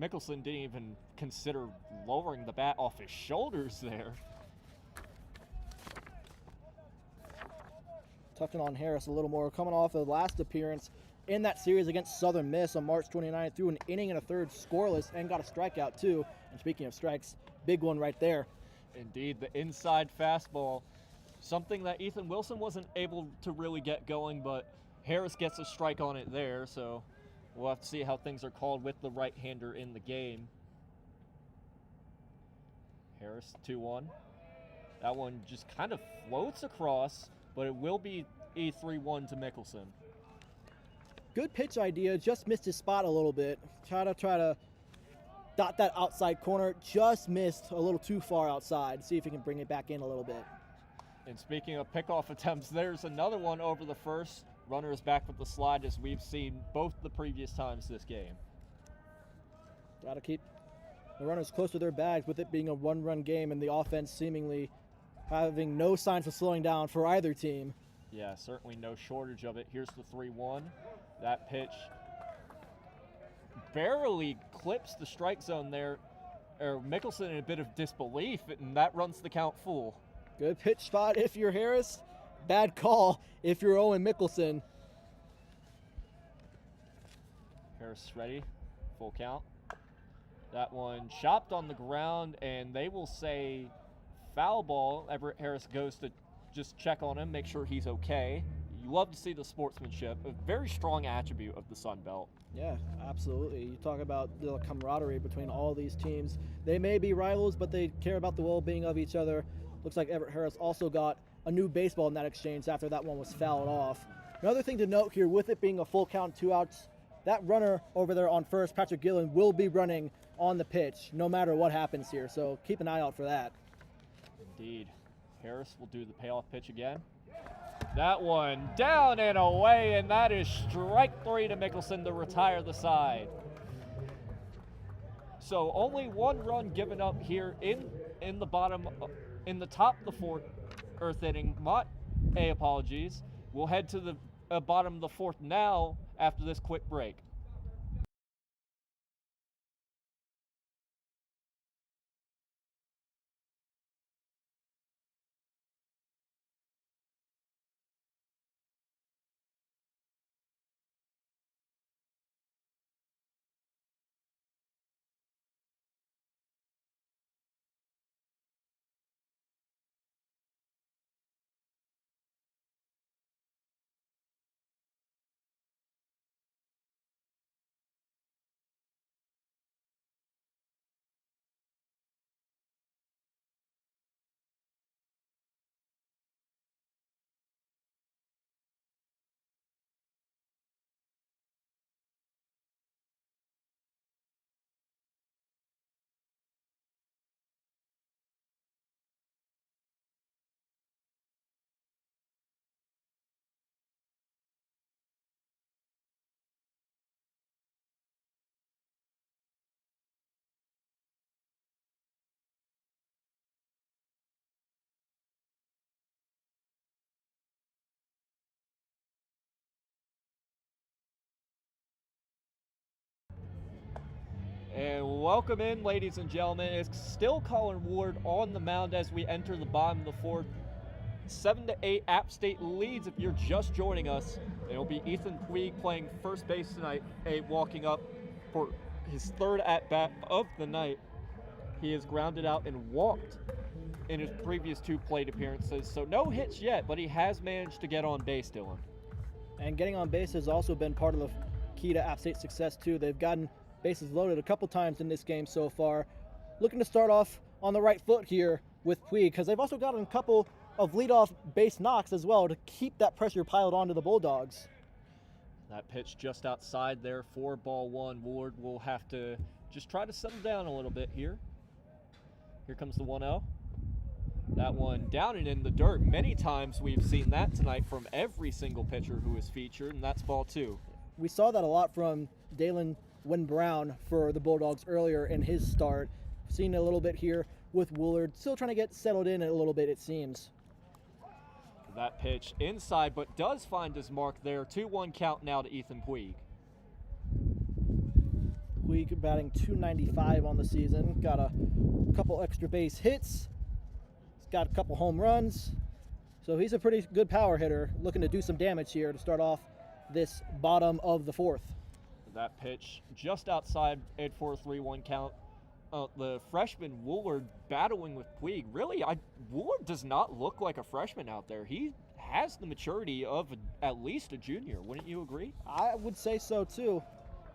Mickelson didn't even consider lowering the bat off his shoulders there. Touching on Harris a little more, coming off the last appearance in that series against Southern Miss on March 29th, threw an inning and a third scoreless and got a strikeout too. And speaking of strikes, big one right there. Indeed, the inside fastball, something that Ethan Wilson wasn't able to really get going, but Harris gets a strike on it there, so we'll have to see how things are called with the right-hander in the game. Harris 2-1. That one just kind of floats across, but it will be a 3-1 to Mickelson. Good pitch idea, just missed his spot a little bit. Try to dot that outside corner, just missed a little too far outside. See if he can bring it back in a little bit. And speaking of pickoff attempts, there's another one over the first. Runner is back with the slide, as we've seen both the previous times this game. Got to keep the runners close to their bags with it being a one-run game and the offense seemingly having no signs of slowing down for either team. Yeah, certainly no shortage of it. Here's the 3-1. That pitch barely clips the strike zone there. Mickelson in a bit of disbelief, and that runs the count full. Good pitch spot if you're Harris. Bad call if you're Owen Mickelson. Harris ready, full count. That one chopped on the ground, and they will say foul ball. Everett Harris goes to just check on him, make sure he's okay. You love to see the sportsmanship, a very strong attribute of the Sun Belt. Yeah, absolutely. You talk about the camaraderie between all these teams. They may be rivals, but they care about the well-being of each other. Looks like Everett Harris also got a new baseball in that exchange after that one was fouled off. Another thing to note here, with it being a full count, 2 outs, that runner over there on first, Patrick Gillen, will be running on the pitch no matter what happens here, so keep an eye out for that. Indeed. Harris will do the payoff pitch again. That one down and away, and that is strike 3 to Mickelson to retire the side. So only 1 run given up here in the top of the 4th inning. Apologies. We'll head to the bottom of the 4th now after this quick break. And welcome in, ladies and gentlemen. It's still Colin Ward on the mound as we enter the bottom of the 4th. 7-8 App State leads if you're just joining us. It'll be Ethan Puig playing first base tonight, walking up for his 3rd at-bat of the night. He has grounded out and walked in his previous 2 plate appearances, so no hits yet, but he has managed to get on base, Dylan. And getting on base has also been part of the key to App State's success too. They've gotten bases loaded a couple times in this game so far. Looking to start off on the right foot here with Puig, because they've also gotten a couple of leadoff base knocks as well to keep that pressure piled onto the Bulldogs. That pitch just outside there for ball 1. Ward will have to just try to settle down a little bit here. Here comes the 1-0. That one down and in the dirt. Many times we've seen that tonight from every single pitcher who is featured, and that's ball 2. We saw that a lot from Dalen Brown for the Bulldogs earlier in his start. Seen a little bit here with Woolard, still trying to get settled in a little bit, it seems. That pitch inside, but does find his mark there. 2-1 count now to Ethan Puig. Puig batting .295 on the season. Got a couple extra base hits. He's got a couple home runs. So he's a pretty good power hitter, looking to do some damage here to start off this bottom of the fourth. That pitch just outside it for a 3-1 count. The freshman Woolard battling with Puig. Really, Woolard does not look like a freshman out there. He has the maturity of at least a junior. Wouldn't you agree? I would say so too.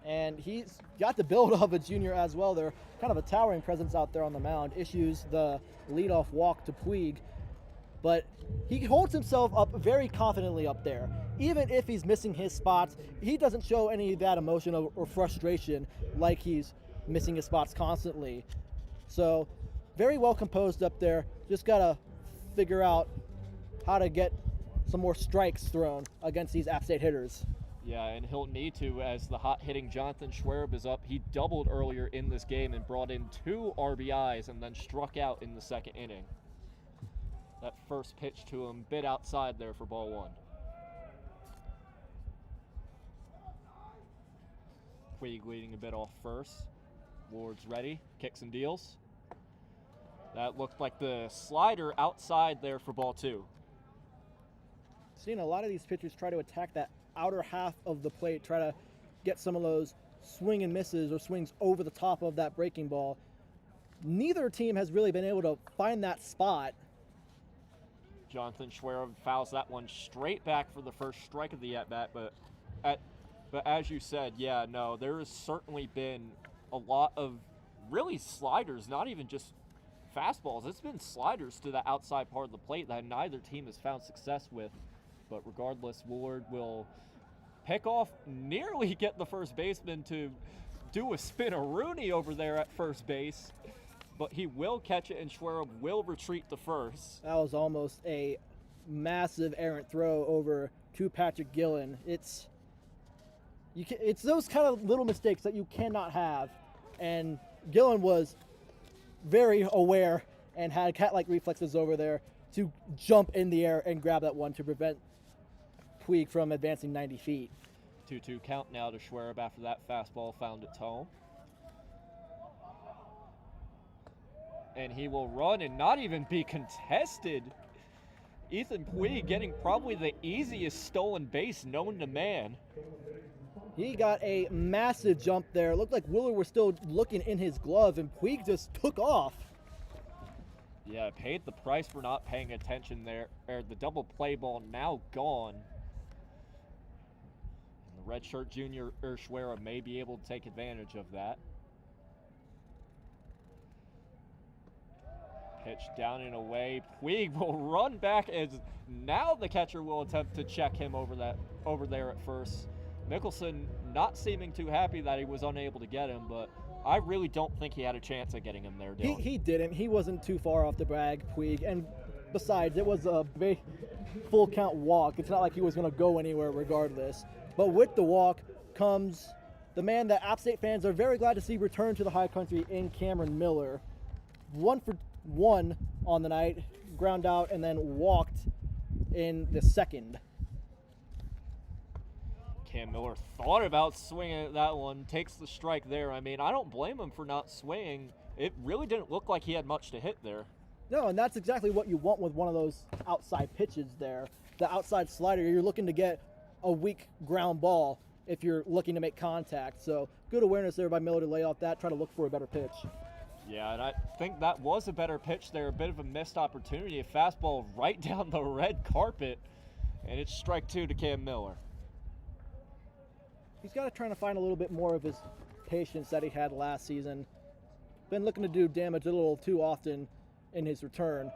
And he's got the build of a junior as well. They're kind of a towering presence out there on the mound. Issues the leadoff walk to Puig. But he holds himself up very confidently up there. Even if he's missing his spots, he doesn't show any of that emotion or frustration like he's missing his spots constantly. So very well composed up there. Just got to figure out how to get some more strikes thrown against these App State hitters. Yeah, and he'll need to as the hot-hitting Jonathan Shepherrd is up. He doubled earlier in this game and brought in 2 RBIs and then struck out in the second inning. That first pitch to him, bit outside there for ball 1. Puig leading a bit off first. Ward's ready, kicks and deals. That looked like the slider outside there for ball 2. Seeing a lot of these pitchers try to attack that outer half of the plate, try to get some of those swing and misses or swings over the top of that breaking ball. Neither team has really been able to find that spot. Jonathan Shepherrd fouls that one straight back for the first strike of the at-bat, but as you said, yeah, no, there has certainly been a lot of really sliders, not even just fastballs. It's been sliders to the outside part of the plate that neither team has found success with. But regardless, Woolard will pick off, nearly get the first baseman to do a spin-a-rooney over there at first base. But he will catch it, and Shepherrd will retreat to first. That was almost a massive errant throw over to Patrick Gillen. It's those kind of little mistakes that you cannot have. And Gillen was very aware and had cat-like reflexes over there to jump in the air and grab that one to prevent Puig from advancing 90 feet. 2-2 count now to Shepherrd after that fastball found its home. And he will run and not even be contested. Ethan Puig getting probably the easiest stolen base known to man. He got a massive jump there. It looked like Willer was still looking in his glove, and Puig just took off. Yeah, paid the price for not paying attention there. The double play ball now gone. And the redshirt junior Shepherrd may be able to take advantage of that. Pitch down and away. Puig will run back as now the catcher will attempt to check him over there at first. Mickelson not seeming too happy that he was unable to get him, but I really don't think he had a chance at getting him there, Dylan. He didn't. He wasn't too far off the bag, Puig. And besides, it was a big full count walk. It's not like he was going to go anywhere regardless. But with the walk comes the man that App State fans are very glad to see return to the high country in Cameron Miller. 1 for 1 on the night, ground out, and then walked in the second. Cam Miller thought about swinging at that one, takes the strike there. I mean, I don't blame him for not swinging. It really didn't look like he had much to hit there. No, and that's exactly what you want with one of those outside pitches there. The outside slider, you're looking to get a weak ground ball if you're looking to make contact. So good awareness there by Miller to lay off that, try to look for a better pitch. Yeah, and I think that was a better pitch there, a bit of a missed opportunity. A fastball right down the red carpet, and it's strike 2 to Cam Miller. He's got to try to find a little bit more of his patience that he had last season. Been looking to do damage a little too often in his return.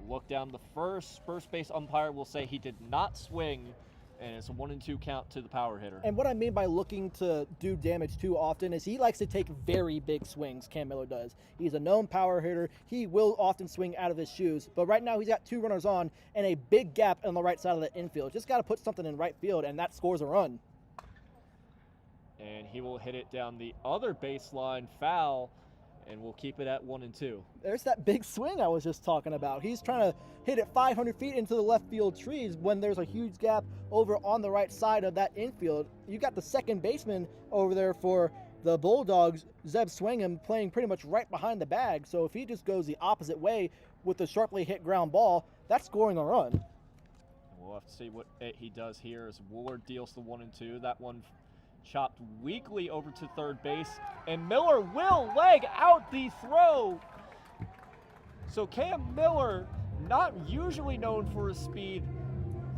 Look down the first base umpire will say he did not swing, and it's a 1-2 count to the power hitter. And what I mean by looking to do damage too often is he likes to take very big swings, Cam Miller does. He's a known power hitter. He will often swing out of his shoes, but right now he's got 2 runners on and a big gap on the right side of the infield. Just got to put something in right field, and that scores a run. And he will hit it down the other baseline foul, and we'll keep it at 1-2. There's that big swing I was just talking about. He's trying to hit it 500 feet into the left field trees when there's a huge gap over on the right side of that infield. You got the second baseman over there for the Bulldogs, Zeb Swingham, playing pretty much right behind the bag. So if he just goes the opposite way with the sharply hit ground ball, that's scoring a run. We'll have to see what he does here as Woolard deals the 1-2. That one chopped weakly over to third base, and Miller will leg out the throw. So Cam Miller, not usually known for his speed,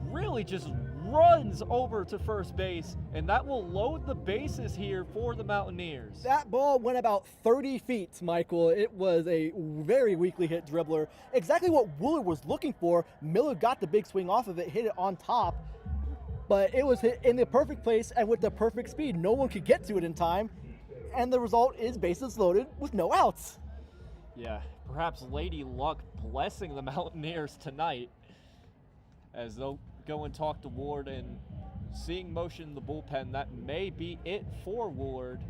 really just runs over to first base, and that will load the bases here for the Mountaineers. That ball went about 30 feet, Michael. It was a very weakly hit dribbler. Exactly what Woolard was looking for. Miller got the big swing off of it, hit it on top, but it was hit in the perfect place and with the perfect speed. No one could get to it in time, and the result is bases loaded with no outs. Yeah, perhaps Lady Luck blessing the Mountaineers tonight as they'll go and talk to Ward, and seeing motion in the bullpen, that may be it for Woolard.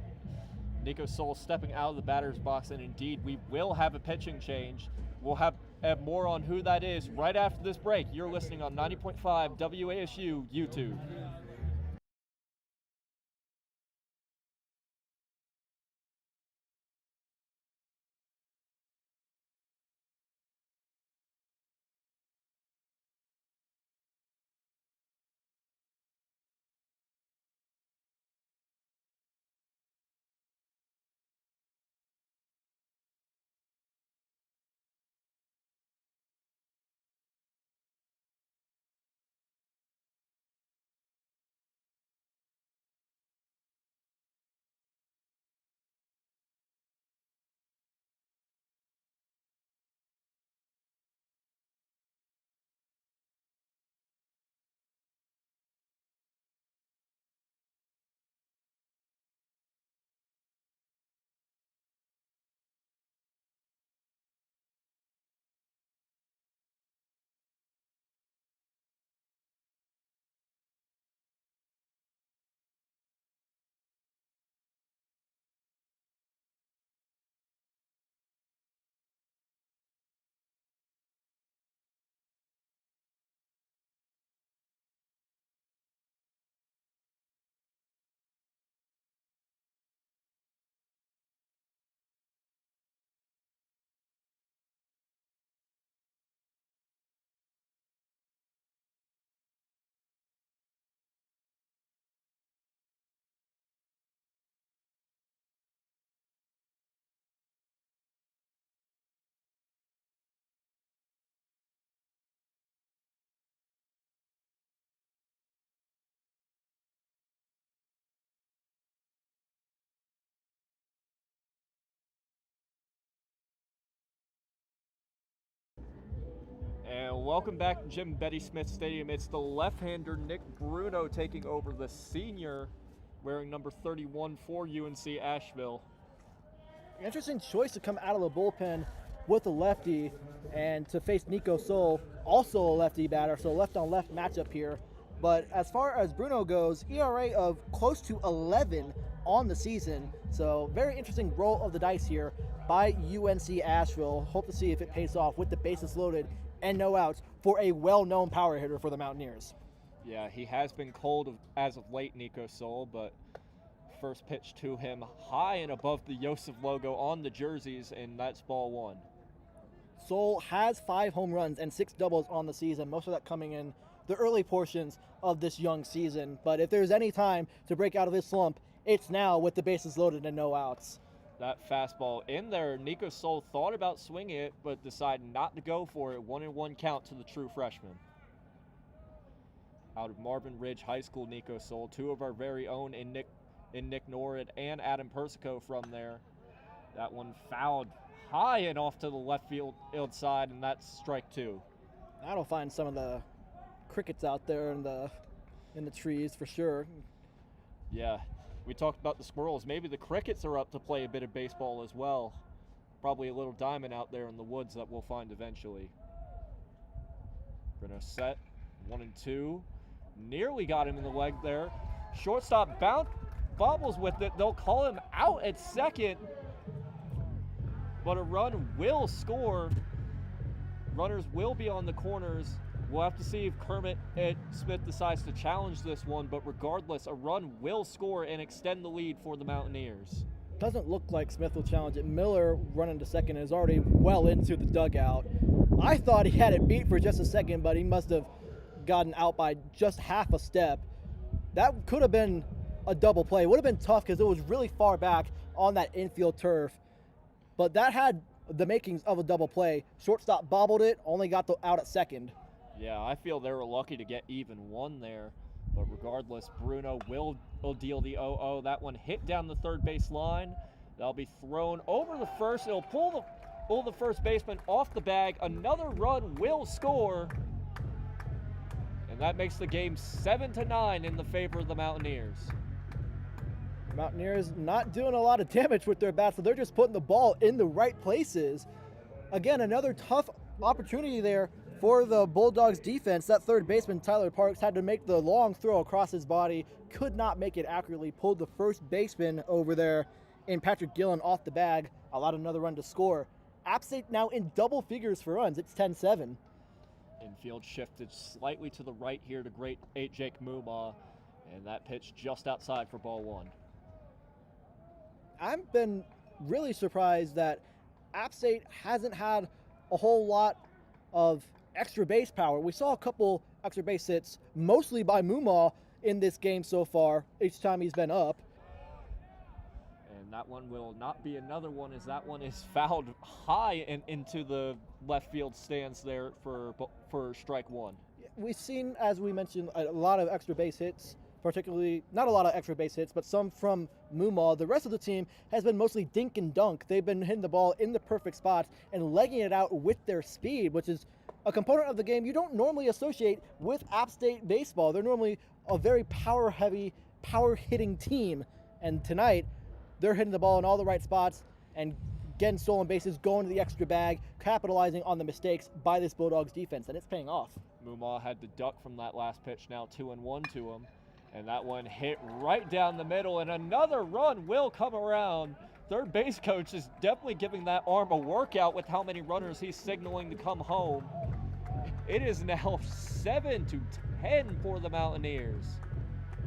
Nico Soul stepping out of the batter's box, and indeed we will have a pitching change. We'll have more on who that is right after this break. You're listening on 90.5 WASU YouTube. And welcome back to Jim Betty Smith Stadium. It's the left-hander Nick Bruno taking over, the senior wearing number 31 for UNC Asheville. Interesting choice to come out of the bullpen with a lefty and to face Nico Soul, also a lefty batter, so left-on-left matchup here. But as far as Bruno goes, ERA of close to 11 on the season, so very interesting roll of the dice here by UNC Asheville. Hope to see if it pays off with the bases loaded and no outs for a well-known power hitter for the Mountaineers. Yeah, he has been cold as of late, Nico Soul, but first pitch to him high and above the Yosef logo on the jerseys, and that's ball one. Soul has 5 home runs and 6 doubles on the season, most of that coming in the early portions of this young season. But if there's any time to break out of this slump, it's now with the bases loaded and no outs. That fastball in there, Nico Soul thought about swinging it, but decided not to go for it. 1-1 count to the true freshman. Out of Marvin Ridge High School, Nico Soul, 2 of our very own in Nick Norrid and Adam Persico from there. That one fouled high and off to the left field side, and that's strike 2. That'll find some of the crickets out there in the trees for sure. Yeah. We talked about the squirrels. Maybe the crickets are up to play a bit of baseball as well. Probably a little diamond out there in the woods that we'll find eventually. Bruno set, 1-2. Nearly got him in the leg there. Shortstop bobbles with it. They'll call him out at second. but a run will score. Runners will be on the corners. We'll have to see if Kermit Smith decides to challenge this one, but regardless, a run will score and extend the lead for the Mountaineers. Doesn't look like Smith will challenge it. Miller running to second is already well into the dugout. I thought he had it beat for just a second, but he must have gotten out by just half a step. That could have been a double play. It would have been tough because it was really far back on that infield turf, but that had the makings of a double play. Shortstop bobbled it, only got out at second. Yeah, I feel they were lucky to get even one there, but regardless, Bruno will deal the 0-0. That one hit down the third base line. That'll be thrown over the first. It'll pull the first baseman off the bag. Another run will score, and that makes the game 7-9 in the favor of the Mountaineers. Mountaineers not doing a lot of damage with their bats, so they're just putting the ball in the right places. Again, another tough opportunity there for the Bulldogs defense. That third baseman, Tyler Parks, had to make the long throw across his body, could not make it accurately, pulled the first baseman over there in Patrick Gillen off the bag, allowed another run to score. App State now in double figures for runs. It's 10-7. Infield shifted slightly to the right here to great 8 Jake Muma, and that pitch just outside for ball one. I've been really surprised that App State hasn't had a whole lot of extra base power. We saw a couple extra base hits, mostly by Muma in this game so far, each time he's been up. And that one will not be another one, as that one is fouled high and into the left field stands there for strike one. We've seen, as we mentioned, a lot of extra base hits, particularly, not a lot of extra base hits, but some from Muma. The rest of the team has been mostly dink and dunk. They've been hitting the ball in the perfect spots and legging it out with their speed, which is a component of the game you don't normally associate with App State baseball. They're normally a very power-heavy, power-hitting team, and tonight they're hitting the ball in all the right spots and getting stolen bases, going to the extra bag, capitalizing on the mistakes by this Bulldogs defense, and it's paying off. Muma had to duck from that last pitch, now 2-1 to him. And that one hit right down the middle, and another run will come around. Third base coach is definitely giving that arm a workout with how many runners he's signaling to come home. It is now 7-10 for the Mountaineers.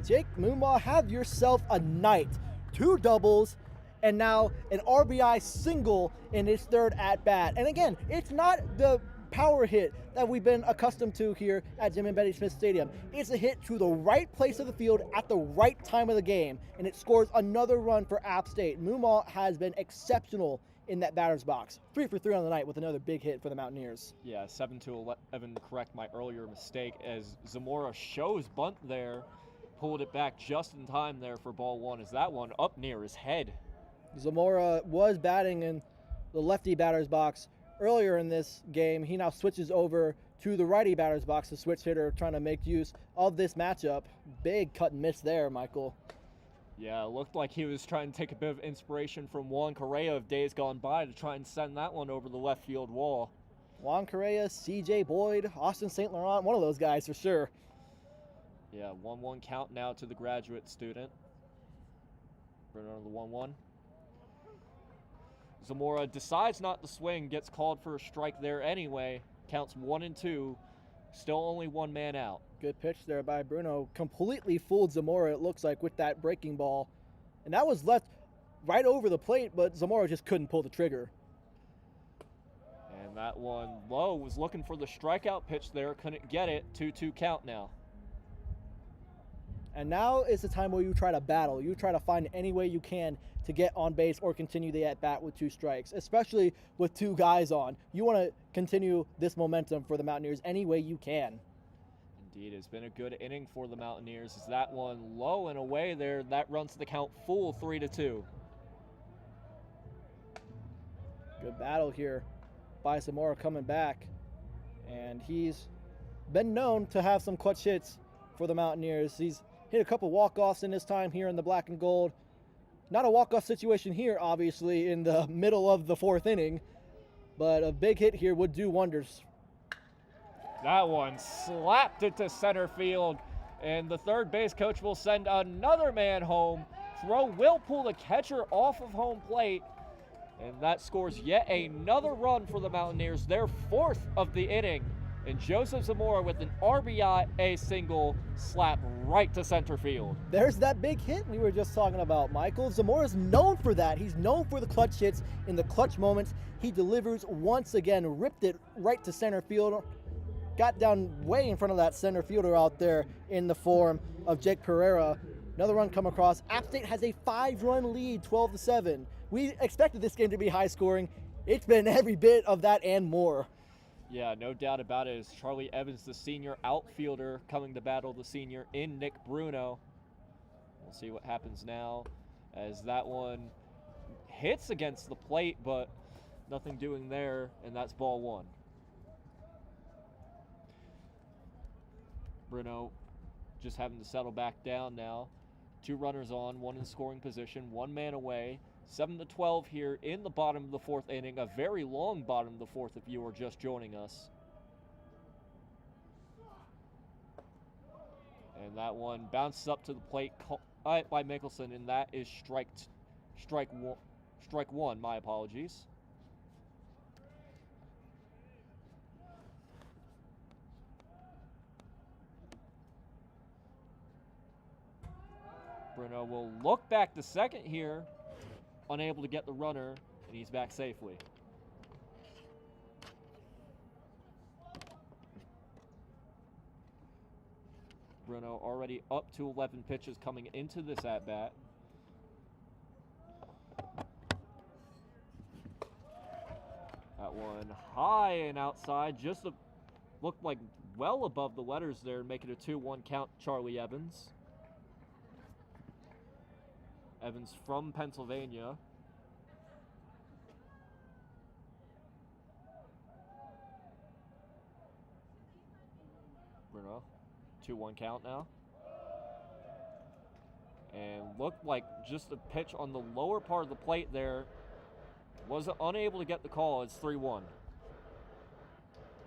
Jake Muma, have yourself a night. 2 doubles, and now an RBI single in his third at-bat. And again, it's not the power hit that we've been accustomed to here at Jim and Betty Smith Stadium. It's a hit to the right place of the field at the right time of the game, and it scores another run for App State. Muma has been exceptional in that batter's box. 3 for 3 on the night with another big hit for the Mountaineers. Yeah, 7-11 to correct my earlier mistake, as Zamora shows bunt there, pulled it back just in time there for ball one, as that one up near his head. Zamora was batting in the lefty batter's box earlier in this game. He now switches over to the righty batter's box, the switch hitter, trying to make use of this matchup. Big cut and miss there, Michael. Yeah, it looked like he was trying to take a bit of inspiration from Juan Correa of days gone by to try and send that one over the left field wall. Juan Correa, CJ Boyd, Austin St. Laurent, one of those guys for sure. Yeah, 1-1 count now to the graduate student. Bring on the 1-1. Zamora decides not to swing, gets called for a strike there anyway. Counts 1-2, still only one man out. Good pitch there by Bruno. Completely fooled Zamora, it looks like, with that breaking ball. And that was left right over the plate, but Zamora just couldn't pull the trigger. And that one low, was looking for the strikeout pitch there, couldn't get it. 2-2 count now. And now is the time where you try to battle. You try to find any way you can to get on base or continue the at-bat with 2 strikes, especially with 2 guys on. You want to continue this momentum for the Mountaineers any way you can. Indeed, it's been a good inning for the Mountaineers. Is that one low and away there? That runs the count full 3-2. Good battle here by Zamora coming back. And he's been known to have some clutch hits for the Mountaineers. He's hit a couple walk-offs in his time here in the black and gold. Not a walk-off situation here, obviously, in the middle of the 4th inning, but a big hit here would do wonders. That one slapped it to center field, and the third base coach will send another man home. Throw will pull the catcher off of home plate, And that scores yet another run for the Mountaineers, their 4th of the inning. And Joseph Zamora with an RBI single slap right to center field. There's that big hit we were just talking about, Michael. Zamora's known for that. He's known for the clutch hits in the clutch moments. He delivers once again, ripped it right to center field. Got down way in front of that center fielder out there in the form of Jake Pereira. Another run come across. App State has a 5-run lead, 12-7. We expected this game to be high scoring. It's been every bit of that and more. Yeah, no doubt about it. It's Charlie Evans, the senior outfielder, coming to battle the senior in Nick Bruno. We'll see what happens now as that one hits against the plate, but nothing doing there, and that's ball 1. Bruno just having to settle back down now. 2 runners on, 1 in scoring position, 1 man away. 7-12 here in the bottom of the 4th inning, a very long bottom of the 4th if you are just joining us. And that one bounces up to the plate by Mickelson, and that is strike one, my apologies. Bruno will look back to second here, unable to get the runner, and he's back safely. Bruno already up to 11 pitches coming into this at-bat. That one high and outside, just looked like well above the letters there, making a 2-1 count, Charlie Evans. Evans from Pennsylvania. Bruno, 2-1 count now. And looked like just a pitch on the lower part of the plate there. Was unable to get the call. It's 3-1.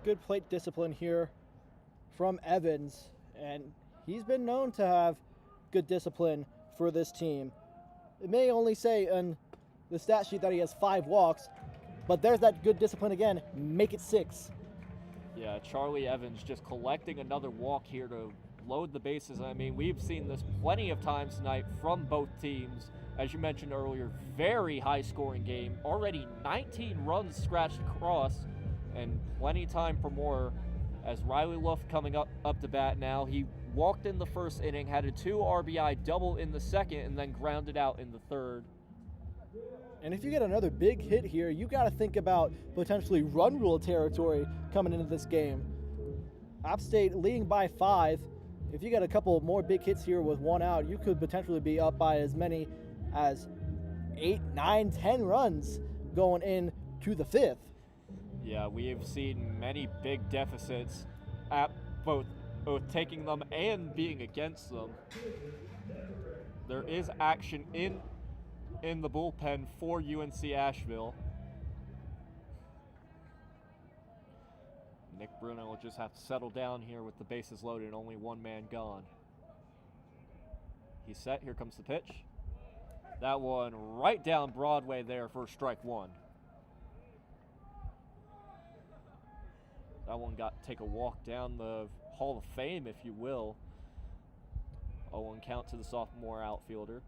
Good plate discipline here from Evans, and he's been known to have good discipline for this team. It may only say on the stat sheet that he has 5 walks, but there's that good discipline again. Make it 6. Yeah, Charlie Evans just collecting another walk here to load the bases. I mean, we've seen this plenty of times tonight from both teams. As you mentioned earlier, very high-scoring game. Already 19 runs scratched across, and plenty time for more. As Riley Luft coming up to bat now, he walked in the first inning, had a 2 RBI double in the second, and then grounded out in the third. And if you get another big hit here, you got to think about potentially run rule territory coming into this game. App State leading by 5. If you get a couple more big hits here with 1 out, you could potentially be up by as many as 8, 9, 10 runs going into the 5th. Yeah, we have seen many big deficits at both taking them and being against them. There is action in the bullpen for UNC Asheville. Nick Bruno will just have to settle down here with the bases loaded and only 1 man gone. He's set. Here comes the pitch. That one right down Broadway there for strike 1. That one got to take a walk down the Hall of Fame, if you will. 0-1 count to the sophomore outfielder.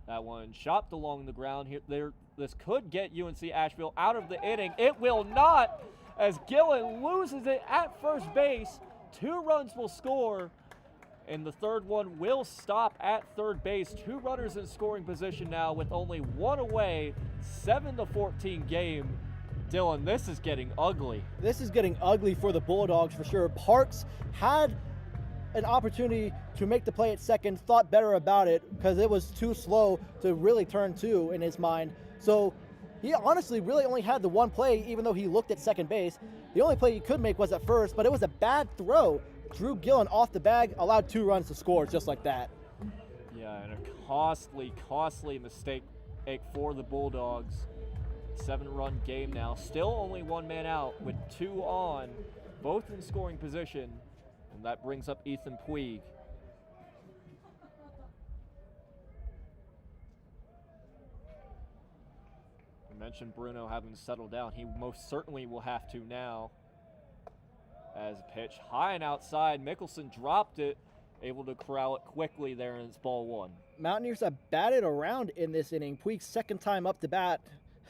That one chopped along the ground here. This could get UNC Asheville out of the inning. It will not, as Gillen loses it at first base. 2 runs will score, and the third one will stop at third base. 2 runners in scoring position now with only 1 away. 7-14 game. Dylan, this is getting ugly. This is getting ugly for the Bulldogs for sure. Parks had an opportunity to make the play at second, thought better about it because it was too slow to really turn 2 in his mind. So he honestly really only had the 1 play, even though he looked at second base. The only play he could make was at first, but it was a bad throw. Drew Gillen off the bag, allowed 2 runs to score just like that. Yeah, and a costly mistake for the Bulldogs. 7-run game now. Still only 1 man out with 2 on, both in scoring position. And that brings up Ethan Puig. mentioned Bruno having settled down. He most certainly will have to now. As a pitch high and outside, Mickelson dropped it, able to corral it quickly there, and it's ball one. Mountaineers have batted around in this inning. Puig's second time up to bat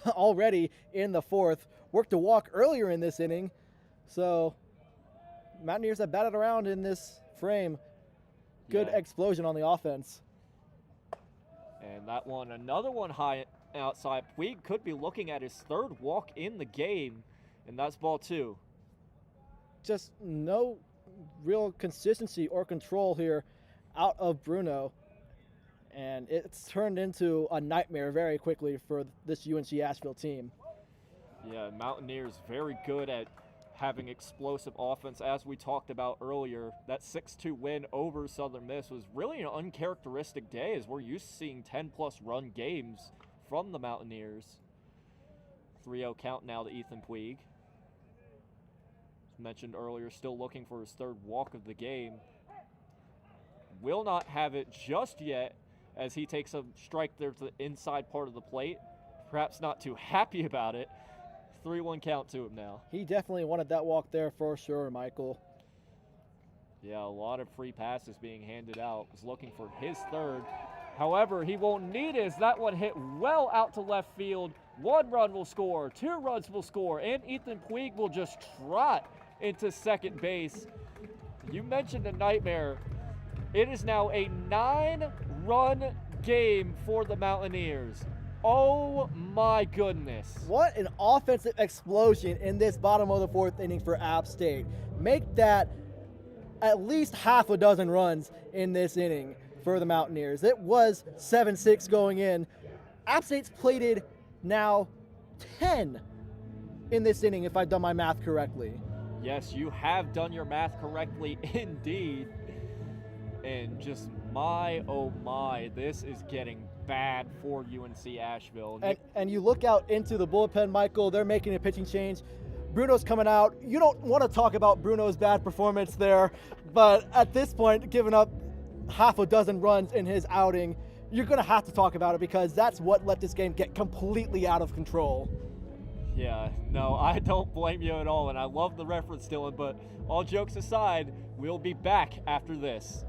already in the fourth. Worked a walk earlier in this inning. So Mountaineers have batted around in this frame. Good explosion on the offense. And that one, another one high outside. Puig could be looking at his third walk in the game, and that's ball two. Just no real consistency or control here out of Bruno. And it's turned into a nightmare very quickly for this UNC Asheville team. Yeah, Mountaineers very good at having explosive offense. As we talked about earlier, that 6-2 win over Southern Miss was really an uncharacteristic day, as we're used to seeing 10-plus run games from the Mountaineers. 3-0 count now to Ethan Puig. As mentioned earlier, still looking for his third walk of the game. Will not have it just yet, as he takes a strike there to the inside part of the plate. Perhaps not too happy about it. 3-1 count to him now. He definitely wanted that walk there for sure, Michael. Yeah, a lot of free passes being handed out. Was looking for his third. However, he won't need it, as that one hit well out to left field. 1 run will score, 2 runs will score, and Ethan Puig will just trot into second base. You mentioned a nightmare. It is now a 9-run game for the Mountaineers. Oh my goodness. What an offensive explosion in this bottom of the fourth inning for App State. Make that at least half a dozen runs in this inning for the Mountaineers. It was 7-6 going in. App State's plated now 10 in this inning, if I've done my math correctly. Yes, you have done your math correctly indeed. And just my, oh my, this is getting bad for UNC Asheville. And you look out into the bullpen, Michael, they're making a pitching change. Bruno's coming out. You don't want to talk about Bruno's bad performance there, but at this point, giving up half a dozen runs in his outing, you're going to have to talk about it, because that's what let this game get completely out of control. Yeah, no, I don't blame you at all, and I love the reference, Dylan, but all jokes aside, we'll be back after this.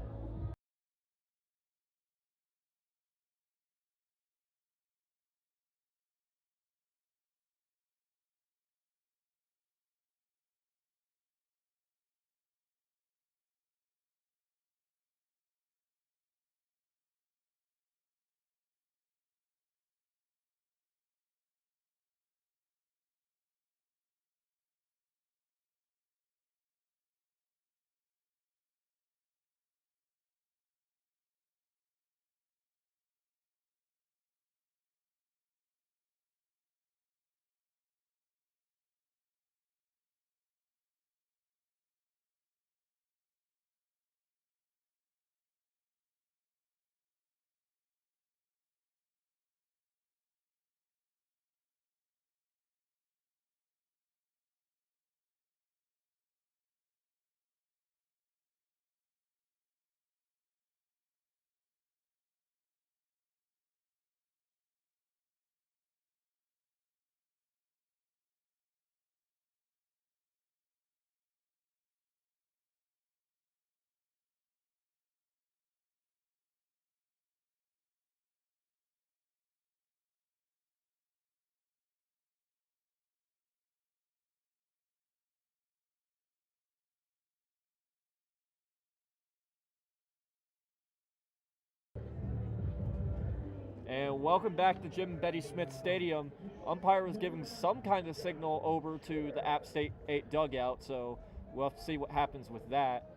And welcome back to Jim and Betty Smith Stadium. Umpire was giving some kind of signal over to the App State 8 dugout, so we'll have to see what happens with that.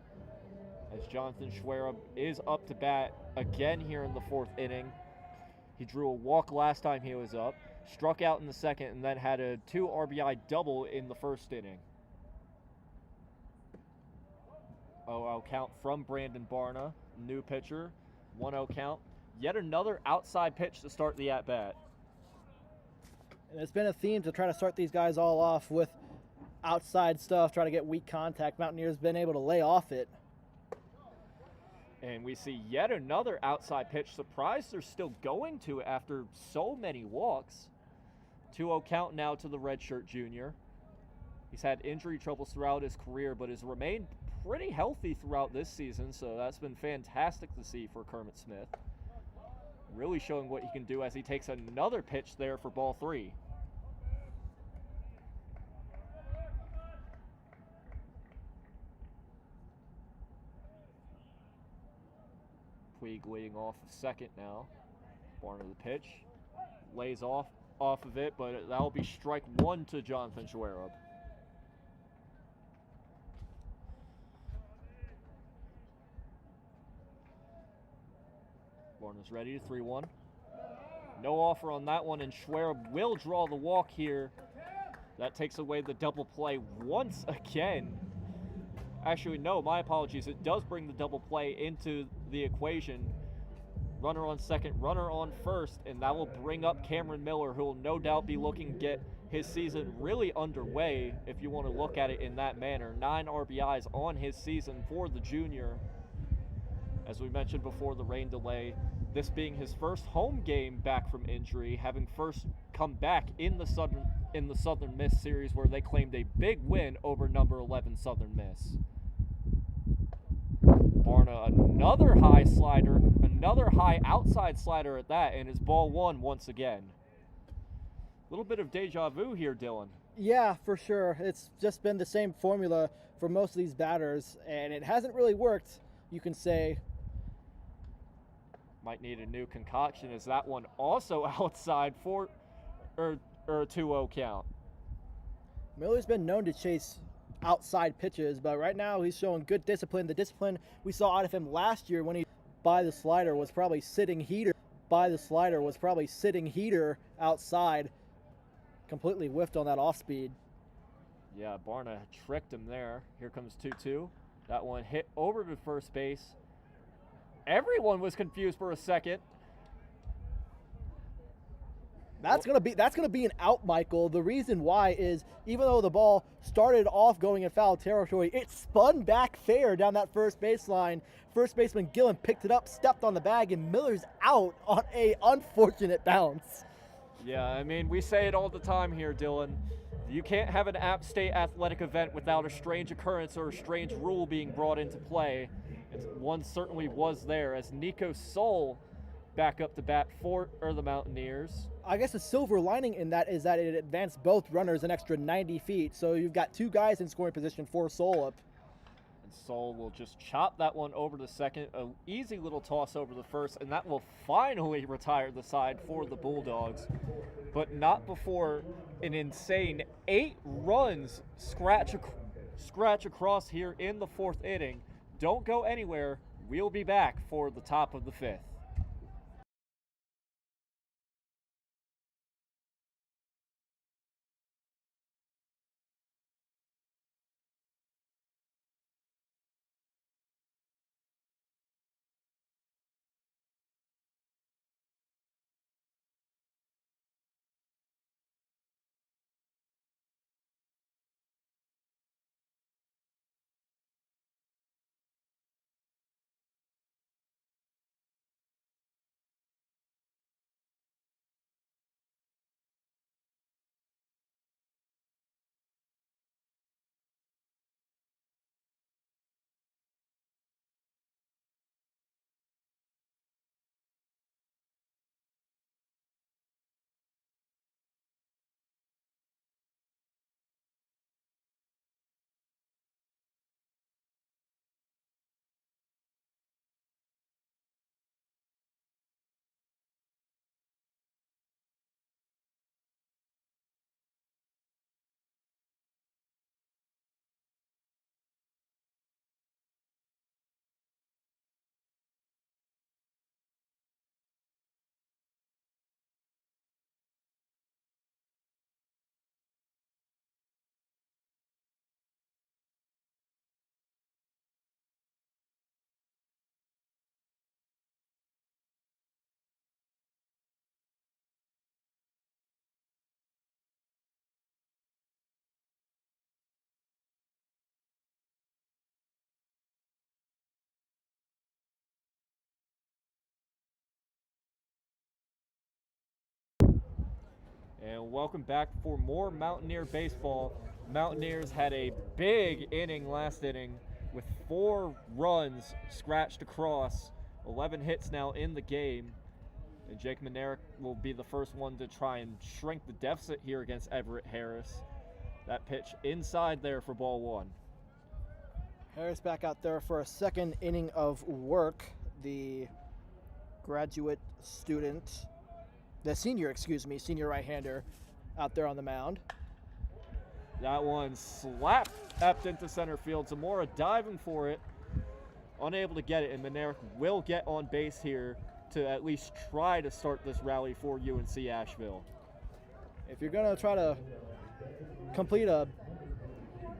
As Jonathan Schwerer is up to bat again here in the fourth inning. He drew a walk last time he was up, struck out in the second, and then had a 2 RBI double in the first inning. 0-0 count from Brandon Barna, new pitcher, 1-0 count. Yet another outside pitch to start the at-bat. And it's been a theme to try to start these guys all off with outside stuff, try to get weak contact. Mountaineers been able to lay off it. And we see yet another outside pitch. Surprised they're still going to it after so many walks. 2-0 count now to the redshirt junior. He's had injury troubles throughout his career, but has remained pretty healthy throughout this season, so that's been fantastic to see for Kermit Smith. Really showing what he can do as he takes another pitch there for ball 3. Puig leading off of second now. Barner the pitch. Lays off of it, but that'll be strike 1 to Jonathan Shepherrd. Barner's ready, 3-1. No offer on that one, and Shepherrd will draw the walk here. That takes away the double play once again. Actually, no, my apologies. It does bring the double play into the equation. Runner on second, runner on first, and that will bring up Cameron Miller, who will no doubt be looking to get his season really underway, if you want to look at it in that manner. 9 RBIs on his season for the junior. As we mentioned before the rain delay, this being his first home game back from injury, having first come back in the Southern Miss series, where they claimed a big win over number 11 Southern Miss. Barna, another high slider, another high outside slider at that, and it's ball 1 once again. A little bit of deja vu here, Dylan. Yeah, for sure. It's just been the same formula for most of these batters, and it hasn't really worked, you can say. Might need a new concoction, as that one also outside for a 2-0 count. Miller's been known to chase outside pitches, but right now he's showing good discipline. The discipline we saw out of him last year when he by the slider was probably sitting heater. Outside. Completely whiffed on that off speed. Yeah, Barna tricked him there. Here comes 2-2. That one hit over to first base. Everyone was confused for a second. That's gonna be an out, Michael. The reason why is, even though the ball started off going in foul territory, it spun back fair down that first baseline. First baseman Gillen picked it up, stepped on the bag, and Miller's out on a unfortunate bounce. Yeah, I mean, we say it all the time here, Dylan. You can't have an App State athletic event without a strange occurrence or a strange rule being brought into play. And one certainly was there, as Nico Soul back up to bat for the Mountaineers. I guess the silver lining in that is that it advanced both runners an extra 90 feet. So you've got 2 guys in scoring position for Soul up. And Soul will just chop that one over to second. An easy little toss over the first, and that will finally retire the side for the Bulldogs. But not before an insane 8 runs scratch across here in the 4th inning. Don't go anywhere. We'll be back for the top of the 5th. And welcome back for more Mountaineer baseball. Mountaineers had a big inning last inning with 4 runs scratched across, 11 hits now in the game. And Jake Manerick will be the first one to try and shrink the deficit here against Everett Harris. That pitch inside there for ball 1. Harris back out there for a second inning of work. The senior right-hander out there on the mound. That one slapped into center field. Zamora diving for it, unable to get it, and Manerick will get on base here to at least try to start this rally for UNC Asheville. If you're going to try to complete a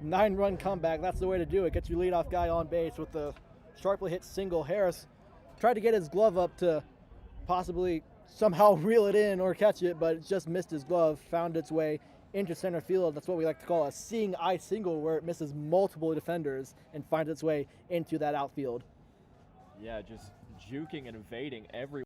9-run comeback, that's the way to do it. Get your leadoff guy on base with the sharply hit single. Harris tried to get his glove up to possibly somehow reel it in or catch it, but it just missed his glove, found its way into center field. That's what we like to call a seeing eye single, where it misses multiple defenders and finds its way into that outfield. Yeah, just juking and evading every